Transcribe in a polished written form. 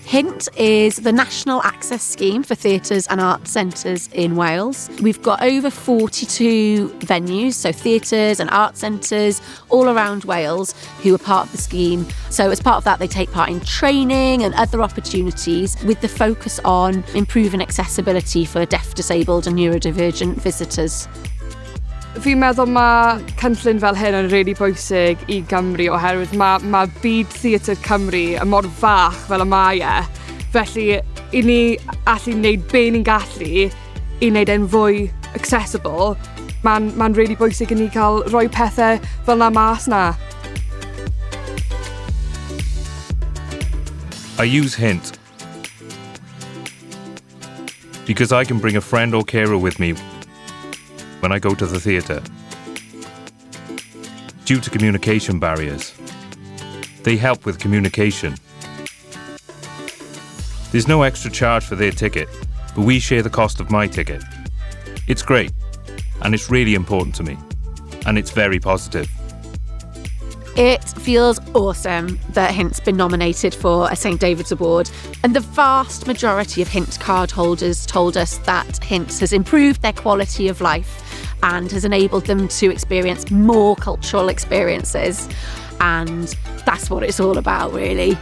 Hynt is the national access scheme for theatres and arts centres in Wales. We've got over 42 venues, so theatres and arts centres all around Wales who are part of the scheme. So as part of that, they take part in training and other opportunities with the focus on improving accessibility for deaf, disabled and neurodivergent visitors. Fi'n meddwl mae cynllun fel hyn yn really bwysig I Gymru oherwydd mae byd theatr Cymru yn mor fach fel y mae e. Felly, I ni allu wneud be ni'n gallu I wneud e'n fwy accessible. Mae'n really bwysig I ni cael rhoi pethau fel na mas na. I use Hynt because I can bring a friend or carer with me when I go to the theatre. Due to communication barriers, they help with communication. There's no extra charge for their ticket, but we share the cost of my ticket. It's great, and it's really important to me, and it's very positive. It feels awesome that Hynt's been nominated for a St David's Award, and the vast majority of Hynt card holders told us that Hynt has improved their quality of life and has enabled them to experience more cultural experiences. And that's what it's all about, really.